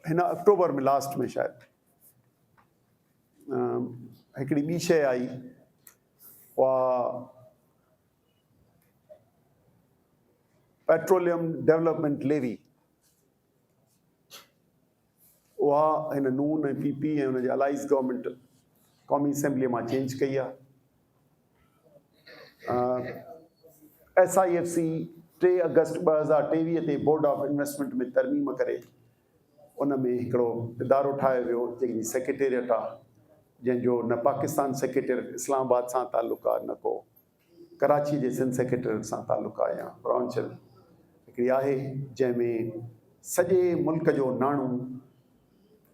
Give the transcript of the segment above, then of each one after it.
हिन अक्टूबर में लास्ट में शायदि हिकिड़ी ॿी शइ आई, उहा पेट्रोलियम डेवलपमेंट लेवी। उहा हिन नून ऐं PP ऐं हुनजे अलाइज़ गवर्नमेंट क़ौमी असेंबलीअ मां चेंज कई आहे। SIFC 3 अगस्त 2023 ते बोर्ड ऑफ इन्वेस्टमेंट में तरमीम करे उन में हिकिड़ो इदारो ठाहियो वियो जंहिंजी सेक्रेटेरिएट आहे, जंहिंजो न पाकिस्तान सेक्रेटेरिएट इस्लामाबाद सां ताल्लुक़ु आहे, न को कराची जे सिंध सेक्रेटेरिएट सां ताल्लुक़ु आहे या ब्रांचल हिकिड़ी आहे, जंहिंमें सॼे मुल्क जो नाणो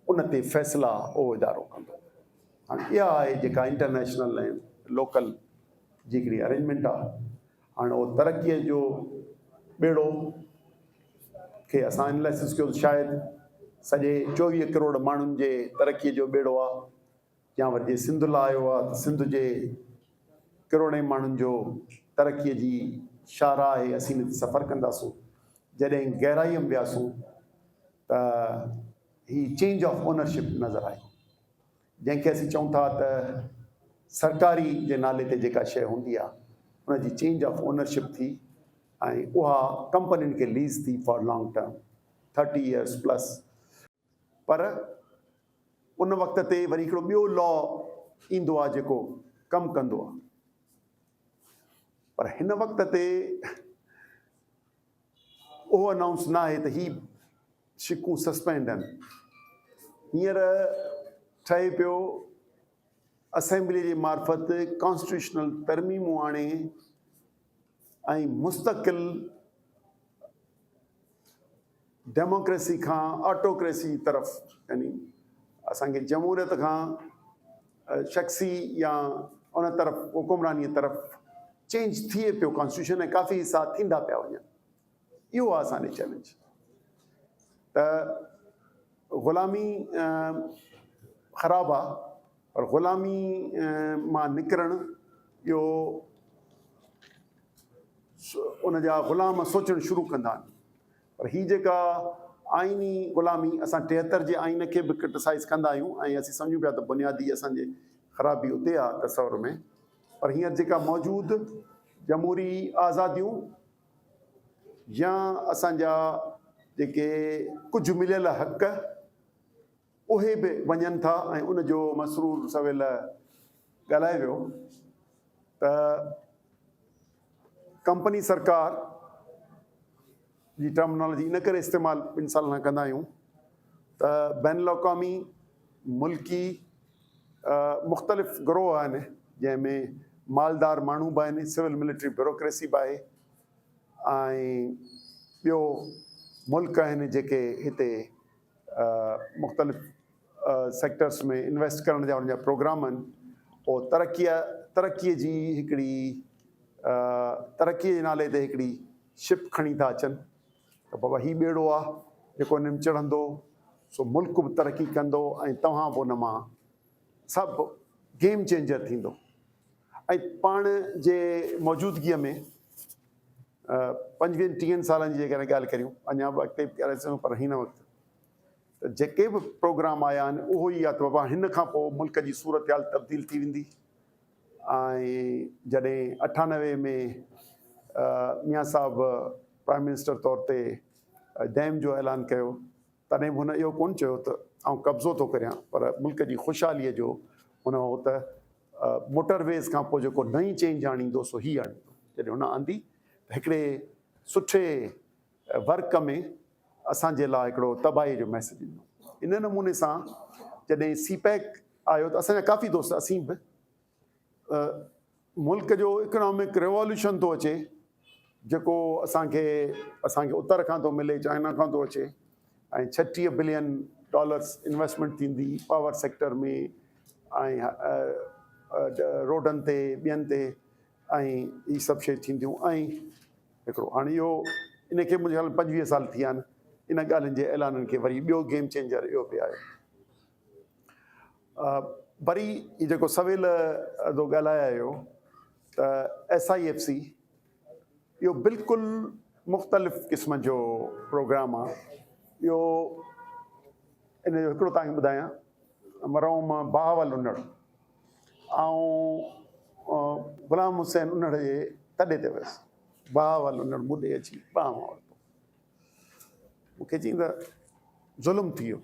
उन ते फ़ैसिला उहो इदारो कंदो। हाणे इहा आहे जेका इंटरनेशनल ऐं लोकल जी हिकिड़ी अरेंजमेंट आहे। हाणे उहो तरक़ीअ जो ॿेड़ो खे असां एनालिसिस कयो, शायदि सॼे 24 करोड़ माण्हुनि जे तरक़ीअ जो ॿेड़ो आहे, या वरी जे सिंध लाइ आयो आहे त सिंध जे करोड़े माण्हुनि जो तरक़ीअ जी शाहराह आहे। असीं हिन ते सफ़र कंदासूं। जॾहिं गहराईअ में वियासीं त ही चेंज ऑफ ओनरशिप नज़र आई, जंहिंखे असीं चऊं था त सरकारी जे नाले ते जेका शइ हूंदी आहे उनजी चेंज ऑफ ओनरशिप थी, ऐं उहा कंपनियुनि खे लीज़ थी for long term 30 years plus. पर उन वक़्त ते वरी हिकिड़ो ॿियो लॉ ईंदो आहे जेको कमु कंदो आहे। पर हिन वक़्त ते उहो अनाउंस न आहे त ही शिकूं सस्पेंड आहिनि। हींअर ठहे पियो असेंबली जे मार्फत कॉन्स्टिट्यूशनल तरमीमूं आणे ऐं मुस्तक़िल डेमोक्रेसी खां ऑटोक्रेसी तरफ़, यानी असांखे जमहूरियत खां शख्सी या उन तरफ़ हुकुमरानीअ तरफ़ चेंज थिए पियो कॉन्स्टिट्यूशन, ऐं काफ़ी हिसा थींदा पिया वञनि। इहो आहे असांजो चैलेंज। त ग़ुलामी ख़राबु आहे, पर ग़ुलामी मां निकिरणु इहो उन जा ग़ुलाम सोचणु शुरू कंदा आहिनि। पर हीअ जेका आइनी ग़ुलामी, असां 73 जे आइन खे बि क्रिटिसाइज़ कंदा आहियूं ऐं असीं सम्झूं पिया त बुनियादी असांजे ख़राबी उते आहे तसवर में। पर हींअर जेका मौजूदु जमहूरी आज़ादियूं या असांजा जेके कुझु मिलियल हक़ उहे बि वञनि था। ऐं उनजो मसरूर सवेल ॻाल्हाए वियो त कंपनी सरकार जी टर्मिनोलॉजी इन करे इस्तेमालु 2 साल न कंदा आहियूं त बैन अल-अक़वामी मुल्की मुख़्तलिफ़ गिरोह आहिनि, जंहिंमें मालदार माण्हू बि आहिनि, सिविल मिलिट्री ब्यूरोक्रेसी बि आहे, ऐं ॿियो मुल्क आहिनि जेके हिते मुख़्तलिफ़ सेक्टर्स में इन्वेस्ट करण जा उनजा प्रोग्राम आहिनि। पोइ तरक़ीअ जी हिकिड़ी तरक़ीअ जे नाले ते हिकिड़ी शिप खणी था अचनि त बाबा हीउ ॿेड़ो आहे जेको हिन में चढ़ंदो सो मुल्क बि तरक़ी कंदो ऐं तव्हां बि उन मां सभु गेम चेंजर थींदो। ऐं पाण जे मौजूदगीअ में 25-30 सालनि जी जेकॾहिं ॻाल्हि करियूं, अञा बि अॻिते करे सघूं, पर हिन वक़्तु त जेके बि प्रोग्राम आया आहिनि उहो ई आहे त बाबा हिन खां पोइ मुल्क जी सूरत हाल तब्दील थी वेंदी। ऐं जॾहिं 98 में मियां साहब प्राइम मिनिस्टर तौर ते डैम जो ऐलान कयो, तॾहिं बि हुन इहो कोन चयो त आउं कब्ज़ो थो करियां, पर मुल्क जी ख़ुशहालीअ जो हुन हो त मोटरवेज़ खां पोइ जेको नई चेंज आणींदो सो हीअ आणींदो। जॾहिं हुन आंदी त हिकिड़े सुठे वर्क में असांजे लाइ हिकिड़ो तबाही जो मैसेज ॾिनो। इन नमूने सां जॾहिं CPEC आयो त असांजा काफ़ी दोस्त, असीं बि मुल्क जो इकनॉमिक रिवॉल्यूशन थो अचे जेको असांखे उत्तर खां थो मिले, चाइना खां थो अचे, ऐं $36 बिलियन इन्वेस्टमेंट थींदी पावर सेक्टर में ऐं रोडनि ते ॿियनि ते, ऐं हीअ सभु शइ थींदियूं। ऐं हिकिड़ो हाणे इहो इनखे मुंहिंजे ख़्याल 25 साल थी विया आहिनि इन ॻाल्हियुनि जे ऐलाननि खे। वरी ॿियो गेम चेंजर इहो बि आहे। वरी हीअ जेको सवेल अदो ॻाल्हाए आयो त SIFC इहो बिल्कुलु मुख़्तलिफ़ क़िस्म जो प्रोग्राम आहे। इहो इन जो हिकिड़ो तव्हांखे ॿुधायां, मरहूम बहावल उन्हड़ ऐं ग़ुलाम हुसैन उन्हड़ जे तॾे ते वियुसि। बहावल उन्हड़ मुॾे अची ॿाह मां वरितो, मूंखे चई त ज़ुल्म थी वियो।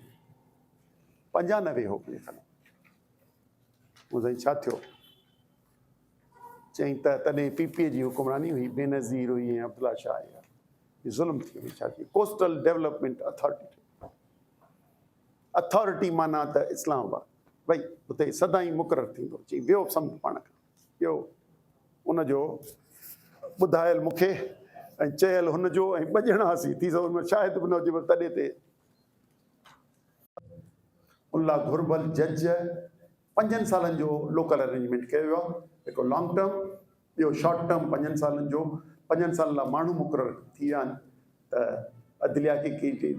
95 हो पिए खनि। मूं साईं छा थियो? चई त तॾहिं PPA जी हुकुमरानी हुई, बेनज़ीर हुई ऐं अब्दुल्ला शाह हुया। ही ज़ुल्म थी वियो। छा थी? कोस्टल डेवलपमेंट अथॉरिटी माना त इस्लामाबाद, भई उते सदाईं मुक़ररु थींदो। चई वियो सम्झ पाण खां। ॿियो उनजो ॿुधायल मूंखे ऐं चयल हुनजो ऐं ॿ ॼणा हुआसीं, थी सघो हुनमें शायदि बि न हुजे, तॾहिं ते उल्ला घुरबल जज 5 सालनि जो लोकल अरेंजमेंट कयो वियो आहे। हिकिड़ो लॉन्ग टर्म, ॿियो शॉर्ट टर्म 5 सालनि जो। 5 सालनि लाइ माण्हू मुक़ररु थी विया आहिनि त अदलिया खे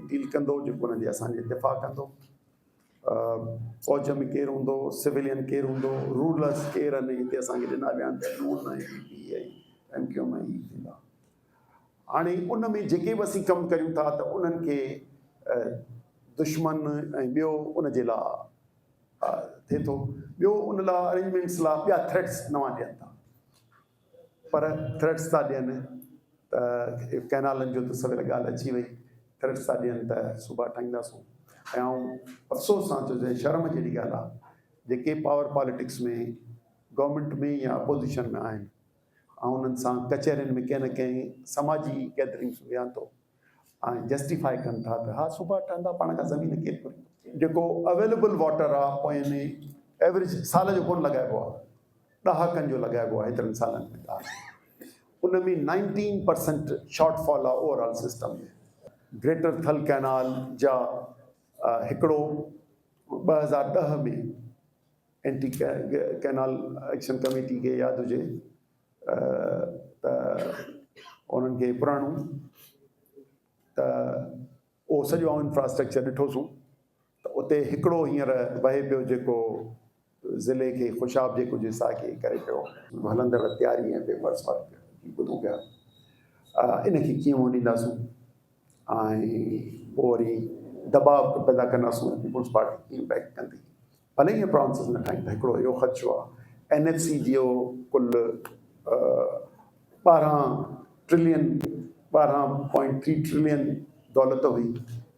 डील कंदो, जेको हुननि जे असांजे दिफ़ा कंदो। फ़ौज में केरु हूंदो, सिविलियन केरु हूंदो, रूलर्स केरु आहिनि, हिते असांखे ॾिना विया आहिनि नून ऐं PP ऐं MQM ऐं थींदा। हाणे उन में जेके बि असीं कमु करियूं था त उन्हनि खे दुश्मन ऐं ॿियो उनजे लाइ थिए थो। ॿियो उन लाइ अरेंजमेंट्स लाइ ॿिया थ्रेट्स नवां ॾियनि था, पर थ्रेट्स था ॾियनि त कैनालनि जो त सवेल ॻाल्हि अची वई। थ्रेट्स था ॾियनि त सूबा ठाहींदासूं। ऐं अफ़सोस सां चइजे, शर्म जहिड़ी ॻाल्हि आहे, जेके पावर पॉलिटिक्स में गवर्नमेंट में या अपोज़िशन में आहिनि ऐं उन्हनि सां कचहरियुनि में कंहिं न कंहिं समाजी गैदरिंग्स वियां थो ऐं जस्टिफाई कनि था त हा सूबा ठहंदा, पाण खां ज़मीन केरु घुरींदो। जेको अवेलेबल वाटर आहे पोइ में एवरेज साल जो कोन लॻाइबो आहे, ॾहाकनि जो लॻाइबो आहे हेतिरनि सालनि में। उन में 19% शॉर्टफॉल आहे ओवरऑल सिस्टम में। ग्रेटर थल कैनाल जा हिकिड़ो 2010 में एंटी कैनाल एक्शन कमेटी खे यादि हुजे त उन्हनि खे पुराणो त उहो सॼो इंफ्रास्ट्रक्चर ॾिठोसीं त उते हिकिड़ो हींअर वहे पियो, जेको ज़िले खे ख़ुशाब जेको जे साॻे करे पियो हलंदड़ तयारी ऐं पेपर्स वर्क ॿुधूं पिया। इनखे कीअं मोड़ींदासूं ऐं पोइ वरी दबाव पैदा कंदासूं, पीपुल्स पार्टी कीअं बैक कंदी। भले ईअं प्रोसेस न ठाहींदा। हिकिड़ो इहो ख़दशो आहे। NFC जो कुल 12.3 ट्रिलियन दौलत हुई,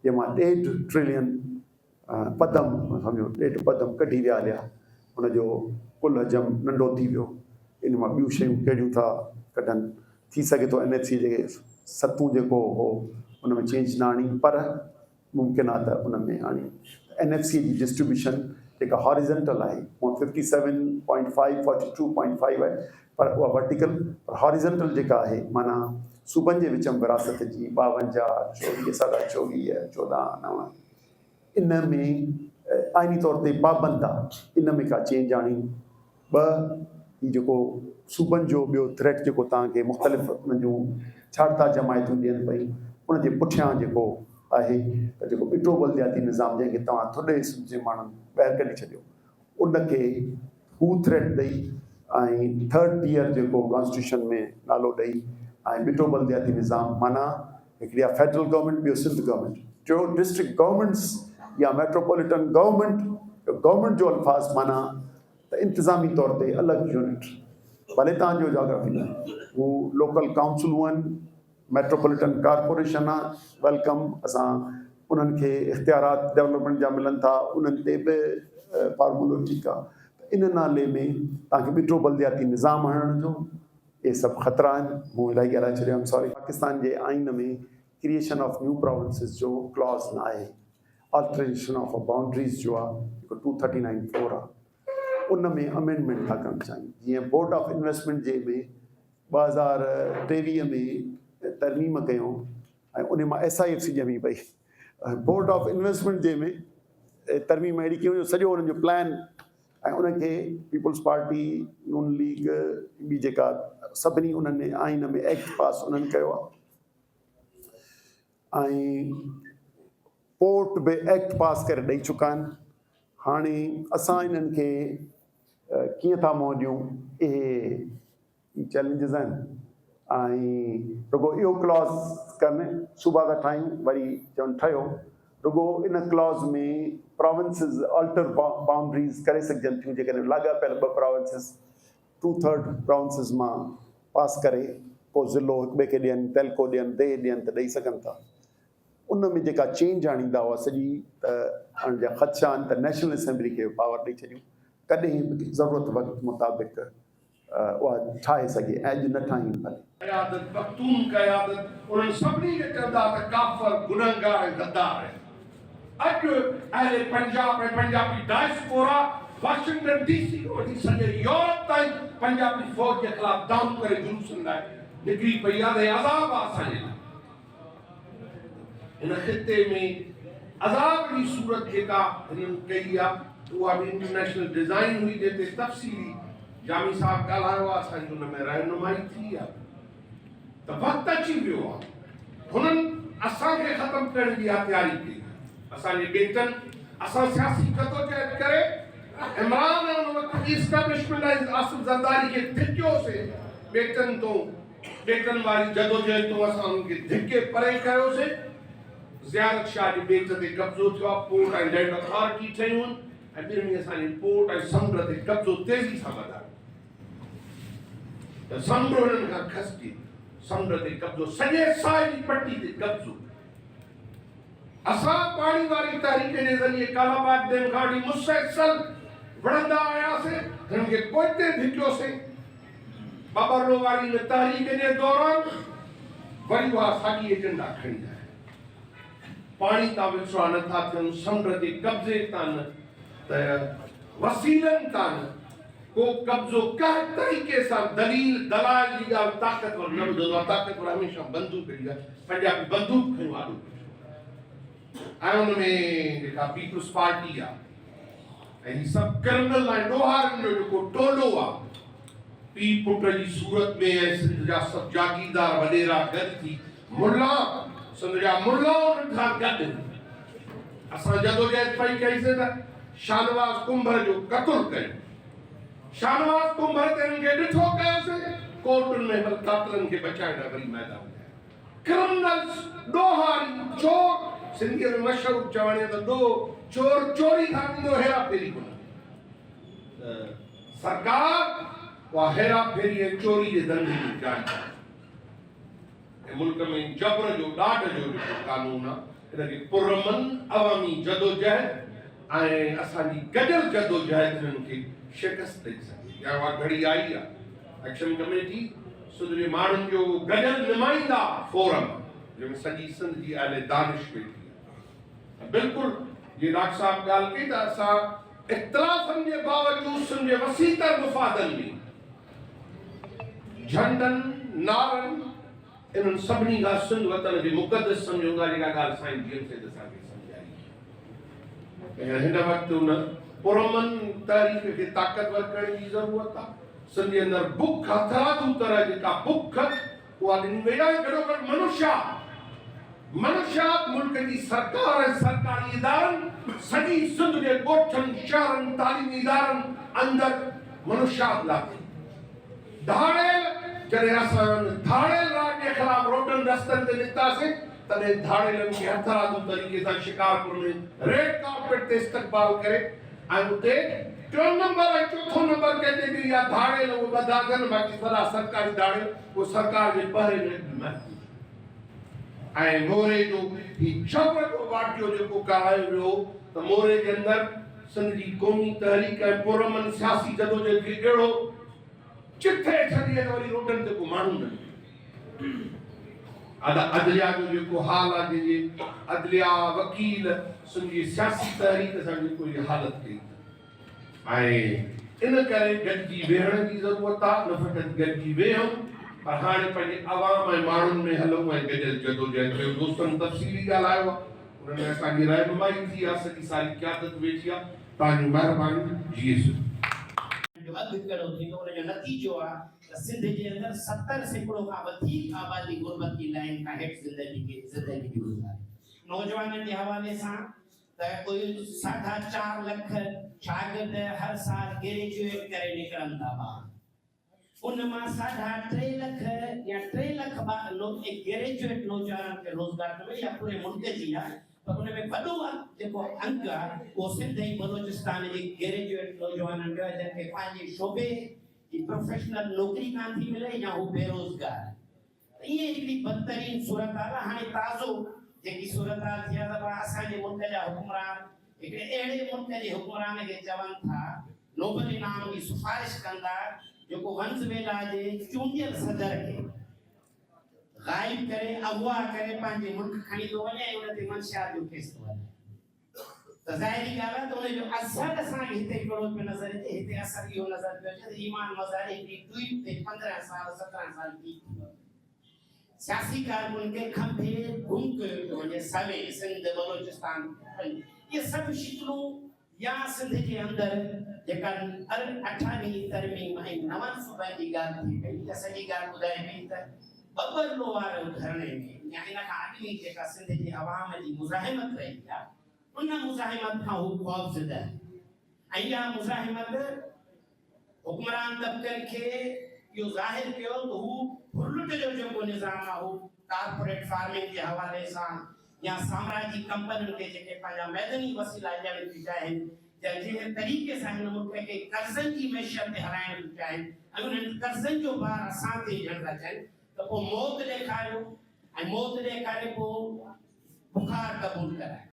जंहिंमां 1.5 ट्रिलियन पदम, सम्झो 1.5 पदम कढी विया हलिया। हुनजो कुल हजम नंढो थी वियो। इन मां ॿियूं शयूं कहिड़ियूं था कढनि। थी सघे थो NFC जे सतूं जेको हो उन में चेंज न आणी, पर मुमकिन आहे त उन में आणी। NFC जी डिस्ट्रीब्यूशन जेका हॉरिजेंटल आहे, 57.5 42.5 आहे, पर उहा वर्टिकल। पर हॉरिजेंटल जेका आहे माना सूबनि जे विच में विरासत जी 52, 24, 24, 14, 9, इन में आइनी तौर ते पाबंद आहे। इन में का चेंज आणी। ॿ, जेको सूबनि जो ॿियो थ्रेट जेको तव्हांखे मुख़्तलिफ़ उन जूं छाड़ता जमायतूं ॾियनि पई, उनजे पुठियां जेको आहे त जेको ॿिटो बलदियाती निज़ाम, जंहिंखे तव्हां थोरे हिस्से जे माण्हुनि ॿाहिरि कढी छॾियो, उनखे हू थ्रेट ॾेई ऐं 3rd टियर जेको कॉन्स्टिट्यूशन में नालो ॾेई ऐं ॿिटो बलदियाती निज़ाम माना हिकिड़ी आहे फेडरल गवर्नमेंट, ॿियो सिंध गवर्नमेंट, जो डिस्ट्रिक्ट गवर्नमेंट्स या मेट्रोपॉलिटन गवर्नमेंट जो अल्फाज़ माना त इंतिज़ामी तौर ते अलॻि यूनिट। भले तव्हांजो जोग्राफी न, हू लोकल काउंसिलूं आहिनि, मेट्रोपॉलिटन कॉर्पोरेशन आहे, वेलकम। असां उन्हनि खे इख़्तियारात डेवलपमेंट जा मिलनि था, उन्हनि ते बि फार्मूलो ठीकु आहे। इन नाले में तव्हांखे ॿिटो बलदियाती निज़ाम हणण जो इहे सभु ख़तरा आहिनि। मूं इलाही ॻाल्हाए छॾियो, आम सॉरी। पाकिस्तान जे आइन में क्रिएशन ऑफ न्यू प्रोविंसिस जो क्लॉज़ न आहे। ऑल्ट्रेशन ऑफ बाउंड्रीज़ जो आहे, जेको 239(4) आहे, उन में अमेंडमेंट था करणु चाहिनि। जीअं बोर्ड ऑफ इन्वेस्टमेंट जे में 2023 में तरमीम कयूं ऐं उन मां SIFC ॼमी पई। बोर्ड ऑफ इन्वेस्टमेंट जे में तरमीम अहिड़ी कयूं जो सॼो उन्हनि जो प्लान ऐं उनखे पीपुल्स पार्टी, नून लीग, ॿी जेका सभिनी उन्हनि आइन में एक्ट पास उन्हनि कयो आहे ऐं पोर्ट बि एक्ट पास करे ॾेई चुका आहिनि। हाणे असां इन्हनि खे कीअं था मोड़ियूं, इहे चैलेंजिस आहिनि। ऐं रुगो इहो क्लॉज़ कनि, सूबा था ठाहियूं, वरी चवनि ठहियो रुगो इन क्लॉज में प्रोविंसेस अल्टर बाउंड्रीज करे सघजनि थियूं जेकॾहिं लाॻापियल 2 प्रोविंसेस 2/3 प्रोविंसेस मां पास करे पोइ ज़िलो हिक ॿिए खे ॾियनि, तहलको ॾियनि, दे ॾियनि त ॾेई सघनि था। उन में जेका चेंज आणींदा हुआ सॼी त हाणे जा ख़दशा आहिनि त नेशनल असेंबली खे पावर ॾेई छॾियूं, कॾहिं बि ज़रूरत वक़्त मुताबिक़ उहा ठाहे सघे, ऐं अॼु न ठाहियूं भले। क़यादत पख्तून क़यादत उन्हनि सभिनी खे चवंदा त काफ़र गुनहगार ऐं गद्दार आहिनि। अॼु अहिड़े पंजाब ऐं पंजाबी डायस्पोरा वाशिंगटन डीसी खां वठी सॼे यूरोप ताईं पंजाबी फ़ौज जे ख़िलाफ़ दाम करे जुलूसनि लाइ निकिरी पई आहे। अज़ाब आहे असांजे लाइ। हिन ख़िते में अज़ाब जी सूरत जेका हिननि कई आहे उहा बि इंटरनेशनल डिज़ाइन हुई, जिते तफ़सीली जामी साहब ॻाल्हायो आहे, असांजी हुन में रहनुमाई थी आहे। त वक़्तु अची वियो आहे, हुननि असांखे ख़तमु करण जी तयारी कई। असांजे बेटनि असां सियासी जदोजहद करे इमरान ऐं उन वक़्त इस्टेब्लिशमेंट ऐं आसिफ ज़रदारी खे धिकियोसीं। बेटनि वारी जदोजहद तो असां उनखे धिके परे कयोसीं। ज़ियारत शाह जे बेट ते कब्ज़ो थियो आहे, पोर्ट ऐं लैंड अथॉरिटी ठहियूं आहिनि, ऐं ॿिन्ही असांजे पोर्ट ऐं समुंड ते कब्ज़ो तेज़ी सां वधायो। त समुंड हुननि खां खसिजे, समुंड ते कब्ज़ो, सॼे साहिली पट्टी ते कब्ज़ो। असां पाणी वारी तहरीक जे ज़रिए कालाबाग डैम खां वठी मुसलसल वणंदा आयासीं, हिननि खे पोइते धिकियोसीं। बाबरलो वारी में तहरीक जे दौरान वरी उहा साॻी एजेंडा खणी आया। पाणी तां विछड़ा नथा थियनि, समुंड ते कब्ज़े तां न, त वसीलनि तां न को कब्ज़ो कंहिं तरीक़े सां दलील दलाल जी ॻाल्हि ताक़तवर न ॿुधंदो आहे। ताक़तवर हमेशह बंदूक जी आहे। पंजाबी बंदूक खयूं आॾो ऐं हुन में जेका पीपुल्स पार्टी आहे ऐं हीअ सभु क्रिमिनल ऐं ॾोहारनि जो जेको टोलो आहे, पीउ पुट जी सूरत में ऐं सिंध जा सभु जागीरदार वॾेरा गॾु थी मुल्ला, सिंध जा मुल्ला उन्हनि खां गॾु असां जदोजहद पई कईसीं त शाहनवाज़ कुंभर जो क़त्ल कयो। शाहनवाज़ कुंभर ते हिननि खे ॾिठो कयोसीं, कोर्टुनि में बल कातिलनि खे बचाइण लाइ वरी मैदान में क्रिमिनल्स, ॾोहारी, चोर, सिंधीअ में मशहूरु चवण त चोर चोरी खां ॾींदो, हेरा फेरी कोन। सरकार उहा हेरा फेरी ऐं चोरी जे धंधे में जारी आहे। मुल्क में जबर जो ॾाढ जो जेको कानून आहे, हिनखे पुरअमन अवामी जदोजहद ऐं असांजी गॾियल जदोजहद हिननि खे शिकस्त ॾेई सघे। या उहा घड़ी आई आहे। एक्शन कमेटी सिंध जे माण्हुनि जो गॾियल नुमाइंदा फोरम, जंहिंमें सॼी सिंध जी अहले दानिश वेठी आहे। बिल्कुलु जीअं डॉक्टर साहब ॻाल्हि कई त असां इख़्तिलाफ़नि जे बावजूदि सिंध जे वसीतर मुफ़ादनि में झंडनि, नारनि, इन्हनि सभिनी खां सिंध वतन खे मुक़दस सम्झूंगा, जेका ॻाल्हि साईं जीअं से असांखे सम्झाई। हिन वक़्तु हुन पुरअमन तहरीक खे ताक़तवर करण जी ज़रूरत आहे। सिंध जे अंदरि बुख, हथरादू तरह जेका बुख उहा ॾिनी वई आहे। गॾोगॾु मनुष्यात मुल्क जी सरकार ऐं सरकारी इदारनि, सॼी सिंध जे ॻोठनि, शहरनि, तालीमी इदारनि अंदरि मनुष्यात लाथी। धाड़ेल, जॾहिं असां धाड़ेल राज जे ख़िलाफ़ रोडनि रस्तनि ते निकितासीं, तॾहिं धाड़ेलनि खे हथरादू तरीक़े सां शिकारपुर में रेड कार्पेट ते इस्तक़बाल करे ऐं उते 3 नंबर ऐं 4 नंबर कैटेगरी जा धाड़ेल उहे ॿधा कनि, बाक़ी सॼा सरकारी धाड़ेल उहे सरकार जे पहरे में महफ़ूज़। ऐं मोरे जो हीउ जबर जो वाक़ियो जेको करायो वियो त मोरे जे अंदरि सिंध जी क़ौमी तहरीक ऐं पुरअमन सियासी जदोजहद खे अहिड़ो चिथे छॾी त वरी रोडनि ते को माण्हू न। अदलिया जो जेको हाल आहे, जंहिंजे अदलिया वकील सिंध जी सियासी तहरीक सां जेको इहा हालत कई, ऐं इन करे गॾिजी वेहण जी ज़रूरत आहे। न फ़क़ति गॾिजी वेहूं, पर हाणे पंहिंजे आवाम ऐं माण्हुनि में हलूं ऐं गॾियल जदोजहद कयूं। दोस्तनि तफ़सीली ॻाल्हायो आहे, उन्हनि असांजी रहनुमाई थी आहे, सॼी सारी क़यादत वेठी आहे। तव्हांजी महिरबानी। जी जो अघु कहिड़ो थींदो, उनजो नतीजो आहे त सिंध जे अंदरि 70% खां वधीक आबादी गुरबत जी लाइन खां हेठि ज़िंदगी गुज़ारे। नौजवाननि जे हवाले सां त कोई 4.5 लख शागिर्द हर साल ग्रेजुएट करे निकिरनि था ॿार। उन मां 3.5 लख या 3 लख ग्रेजुएट नौजवाननि खे रोज़गार मिले, या पूरे मुल्क जी आहे तो उनमें वॾो जेको अंग आहे उहो सिंध ऐं बलोचिस्तान जे ग्रेजुएट नौजवाननि जो आहे जंहिंखे पंहिंजे शोबे जी प्रोफेशनल नौकरी कान थी मिले या हू बेरोज़गार त इहे हिकिड़ी बदतरीन सूरत आहे हाणे ताज़ो जेकी सूरत हाल थी आहे त असांजे मुल्क जा हुकुमरान हिकिड़े अहिड़े मुल्क जे हुकुमरान खे चवनि था नोबल इनाम जी सिफारिश कंदा जेको वेनेज़ुएला जे चूंडियल सदर खे गायब करे अगवा करे पंहिंजे मुल्क खणी थो वञे ऐं उन ते मंशियात जो केस थो हले त ज़ाहिरी ॻाल्हि आहे त उनजो असर असांखे हिते हिकिड़ो पियो नज़र अचे हिते असर इहो नज़र पियो अचे त ईमान मज़ारी हिकिड़ी ट्वीट ते 15 साल 17 साल थी वियो सियासी कारकुन खे खंभे गुम कयो पियो वञे सवे सिंध बलोचिस्तान ये सभु शिकलूं या सिंध जे अंदरि जेका 18वीं तरमीम ऐं 9 सूबनि जी ॻाल्हि थी पई त सॼी ॻाल्हि ॿुधाए पई त बबरलो वारो धरणे में या इन खां अॻिली जेका सिंध जी अवाम जी मुज़ाहिमत रही आहे उन मुज़ाहिमत खां हू ख़ौफ़ज़दा ऐं इहा मुज़ाहिमत हुक्मरान तबक़नि खे इहो ज़ाहिर कयो त हू हुलुट जो जेको निज़ाम आहे हू कॉर्पोरेट फार्मिंग जे हवाले सां या साम्राजी कंपनियुनि खे जेके पंहिंजा मैदनी वसीला ॾियण थी चाहिनि या जंहिं तरीक़े सां हिन मुल्क खे कर्ज़नि जी मैशत ते हलाइण थी चाहिनि ऐं उन्हनि कर्ज़नि जो भार असां ते ॾियण था चाहिनि त पोइ मौत ॾेखारियो ऐं मौत ॾेखारे पोइ बुखार क़बूल कराए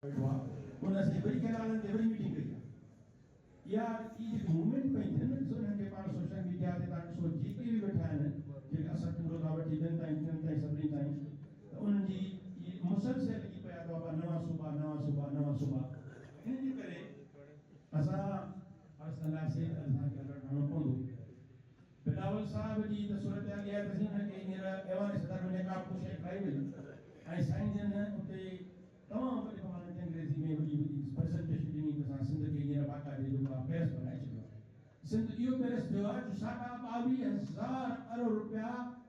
उन से बड़ी केनाल ते बड़ी मीटिंग कई या ई जे मूवमेंट पई थे न सो ने पाण सोशल मीडिया ते तां सो जेके भी वेठा आहिनि जेके असां पूरो का वठी दिन ताईं सभिनी ताईं त उन्हनि जी ई मुसलसल लॻी पिया त नवां सूबा इन जे करे असां असां से असांखे लड़णो पवंदो बिलावल साहब जी त सूरत हाल इहा त हिन खे हींअर एवान सदर में का कुझु शइ ठाही वई ऐं साईं जन उते तमामु वॾे पैमाने ते अंग्रेज़ी में वॾी प्रेज़ेंटेशन ॾिनी त असां सिंध खे हींअर बाक़ाइदे जेको आहे पेरिस बनाए छॾियो आहे सिंध इहो पेरिस थियो आहे जो 22,000 अरब रुपया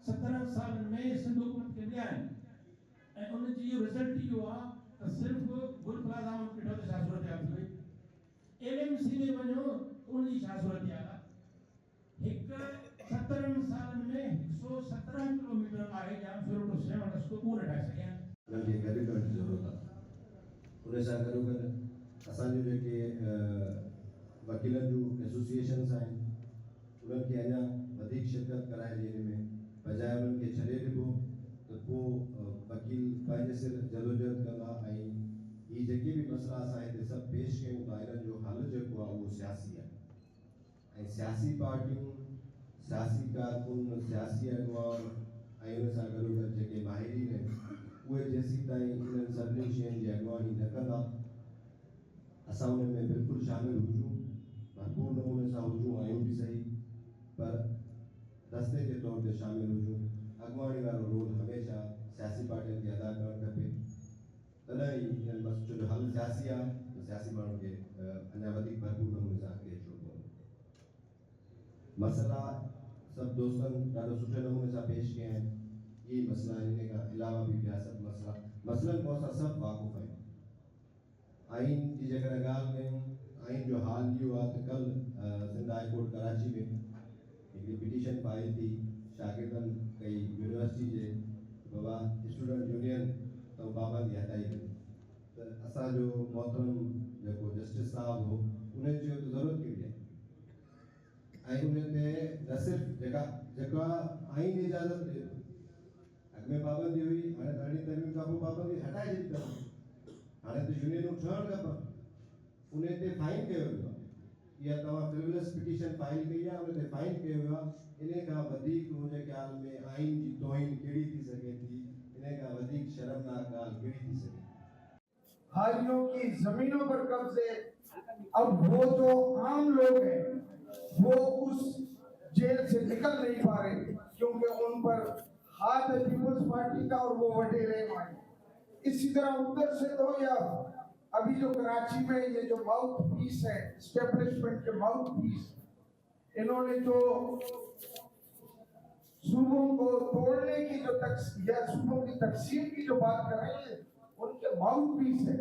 17 सालनि में सिंध हुकूमत खे ॾिया आहिनि ऐं उन जी इहो रिज़ल्ट इहो आहे त सिर्फ़ु गुल प्लाज़ा में ॾिठो त छा सूरत हाल थी वई LMC में वञो त उन जी छा सूरत हाल आहे हिकु 17 सालनि में 117 किलोमीटर आहे या 0.7 रस्तो उहो न ठाहे सघिया उनखे गॾु करण जी ज़रूरत आहे उन सां गॾोगॾु असांजो जेके वकीलनि जूं एसोसिएशन्स आहिनि उन्हनि खे अञा वधीक शिरकत कराइजे हिन में बजाए उन्हनि खे छॾे ॾिबो त पोइ वकील पंहिंजे सिर जदोजहद कंदा ऐं हीअ जेके बि मसइला असां हिते सभु पेश कयूं था हिननि जो हल जेको आहे उहो सियासी आहे ऐं सियासी पार्टियूं सियासी कारकुन सियासी अॻुवान ऐं उन सां गॾोगॾु जेके माहिरीन आहिनि उहे जेसीं ताईं इन्हनि सभिनी शयुनि जी अॻुवानी न कंदा असां उन में बिल्कुलु शामिल हुजूं भरपूर नमूने सां हुजूं आहियूं बि सही पर रस्ते जे तौर ते शामिल हुजूं अॻुवाणी वारो रोल हमेशह सियासी पार्टियुनि खे अदा करणु खपे तॾहिं ई इन्हनि मसइलनि जो हल सियासी आहे त सियासी माण्हुनि खे अञा वधीक भरपूर नमूने सां अॻिते अचिणो पवंदो मसइला सभु दोस्तनि ॾाढो सुठे नमूने सां पेश कया आहिनि ये मसला इन का अलावा भी क्या सब मसला मसलन बहुत सा सब वाक़ुफ़ है आइन की जगह गाल में आइन जो हाल ये हुआ कि कल सिंध हाई कोर्ट कराची में एक पिटीशन फाइल थी शागिर्दन कई यूनिवर्सिटी जे बाबा स्टूडेंट यूनियन तो पाबंदी हटाई गई तो असा जो मोहतरम जो जस्टिस साहब हो उन्हें जो तो जरूरत की है आई उन्हें न सिर्फ जगह जगह आइन इजाजत दे में पाबंदी हुई हाणे ॾाढी तरमीम खां पोइ पाबंदी हटाए ॾिनी अथऊं हाणे त यूनियनूं ठहणु खपनि उन ते फाइन कयो वियो आहे इहा तव्हां फ्रिवलस पिटीशन फाइल कई आहे उन ते फाइन कयो वियो आहे इन खां वधीक मुंहिंजे ख्याल में आइन जी तौहीन कहिड़ी थी सघे थी इन खां वधीक शर्मनाक ॻाल्हि कहिड़ी थी सघे हाजियों की जमीनों पर कब्जे अब वो जो आम लोग हैं वो उस जेल से निकल नहीं पा रहे क्योंकि उन पर हाथ है पीपल्स पार्टी का और वो वटे रहे माने इसी तरह उत्तर से तो या अभी जो कराची में ये जो माउथ पीस है एस्टेब्लिशमेंट के माउथ पीस इन्होंने जो सूबों को तोड़ने की जो या सूबों की तकसीम की जो बात कर रहे हैं उनके माउथ पीस है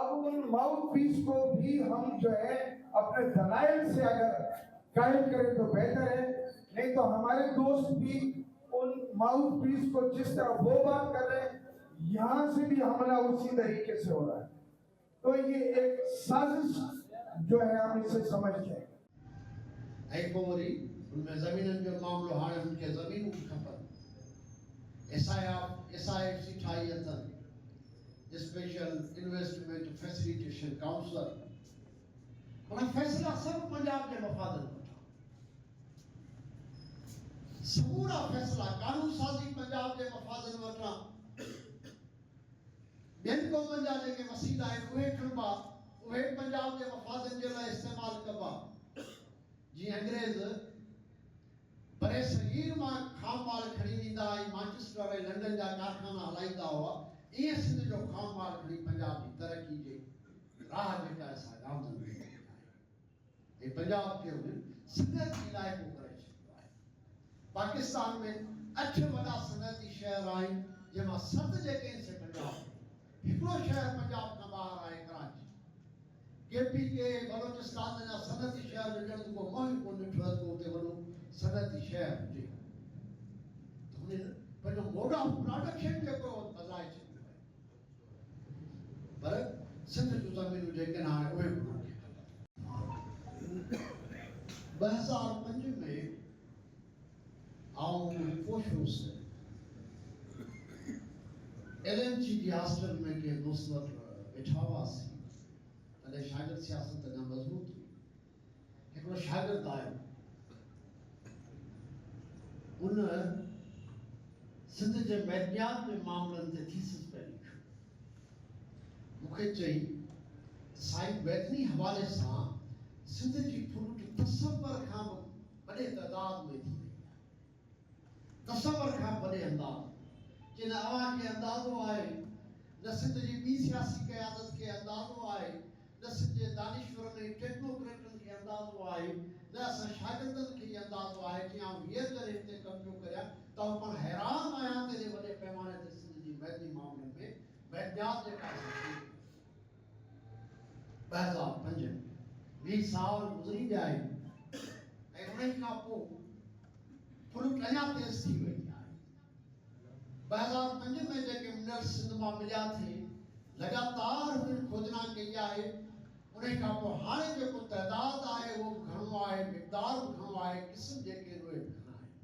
अब उन माउथ पीस को भी हम जो है अपने दलाइल से अगर कायम करें तो बेहतर है नहीं तो हमारे दोस्त भी उन माउथ पीस को जिस तरह वो बात कर रहे हैं यहाँ से भी हमला उसी तरीके से हो रहा है। तो ये एक साजिश जो है हम इसे समझते हैं। ऐं पोइ वरी उनमें ज़मीननि जो मामिलो हाणे उनखे ज़मीनूं बि खपनि। SIFC ठाही अथनि स्पेशल इन्वेस्टमेंट फैसिलिटेशन काउंसिल। माना फैसला सभु पंजाब जे मफ़ादनि वटां, समूरा फैसला कानून साज़ी पंजाब जे मफ़ादनि वटां। ॿियनि क़ौमनि जा जेके वसीला आहिनि उहे खणबा, उहे पंजाब जे मफ़ादनि जे लाइ इस्तेमालु कबा। जीअं अंग्रेज़ बरे सगीर मां खाम माल खणी ईंदा ऐं मांचेस्टर ऐं लंडन जा कारखाना हलाईंदा हुआ, ईअं सिंध जो खाम माल खणी पंजाब जी तरक़ी जे राह जेका असां गांधन में आहे ऐं पंजाब खे उन्हनि सनअत जे लाइ को करे छॾियो आहे। पाकिस्तान में 8 वॾा सनअती शहर आहिनि, जंहिंमां 7 जेके आहिनि से पंजाब। हिकिड़ो शहर पंजाब खां ॿाहिरि आहे कराची। KPK बलोचिस्तान जा सनअती शहर विझण जो को मोह कोन ॾिठो आहे को उते वॾो सनअती शहर हुजे। त हुन पंहिंजो मोड ऑफ प्रोडक्शन जेको बदिलाए छॾियो आहे। पर सिंध जूं ज़मीनूं जेके न हाणे उहे बि उन्हनि खे खपनि। 2005 में आउं पोशुसि LNG जी हॉस्टल में के दोस्त वटि वेठा हुआसीं। तॾहिं शागिर्द सियासत अञा मज़बूत हुई। हिकिड़ो शागिर्द आयो, उन सिंध जे वैज्ञान जे मामलनि ते थीसिस पिया लिखियो। मूंखे चई साईं बैतनी हवाले सां सिंध जी फ्रूट तसव्वुर खां वॾे तइदाद में थी वई आहे। तसव्वुर खां वॾे अंदाज़ जिन अव्हांखे अंदाज़ो आहे, न सिंध जी ॿी सियासी क़यादत खे अंदाज़ो आहे, न सिंध जे दानिशवरनि ऐं टेक्नोक्रेटनि खे अंदाज़ो आहे, न असां शागिर्दनि खे अंदाज़ो आहे कि आउं वीह करे हिते कमु पियो करियां त आउं पाण हैरान आहियां तेॾे वॾे पैमाने ते सिंध जी मैदानी मामलनि में वैज्ञान जेका 2005 में 20 साल गुज़री विया आहिनि ऐं उन खां पोइ फ्रूट अञा तेज़ थी वई आहे। 2005 में जेके मिनरल्स सिंध मां मिलिया थे, लगातार हुननि खोजना कई आहे। उन खां पोइ हाणे जेको तइदाद आहे उहो बि घणो आहे, मिक़दार बि घणो आहे, क़िस्म जेके उहे बि घणा आहिनि।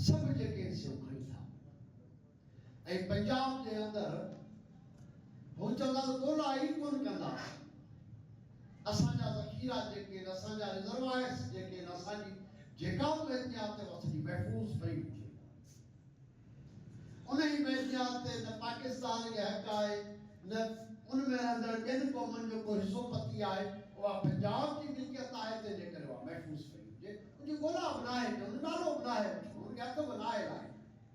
सभु जेके से खणी था ऐं पंजाब जे अंदरि हू चवंदा त ॻोल्हा ई कोन कंदासीं। असांजा ज़ख़ीरा जेके आहिनि, असांजा रिज़र्वायर्स जेके आहिनि, असांजी जेका बि मैदानियात वसनी महफ़ूज़ पई हुजे, उन ई मैदानियात ते न पाकिस्तान खे हक़ आहे, न उन में रहंदड़ ॿियनि क़ौमनि जो को हिसो पती आहे। उहा पंजाब जी मिल्कियत आहे, तंहिंजे करे उहा महफ़ूज़ पई हुजे। उनजी ॻोल्हा बि नाहे, उन नालो बि नाहे, उनखे हक़ बि नाहे।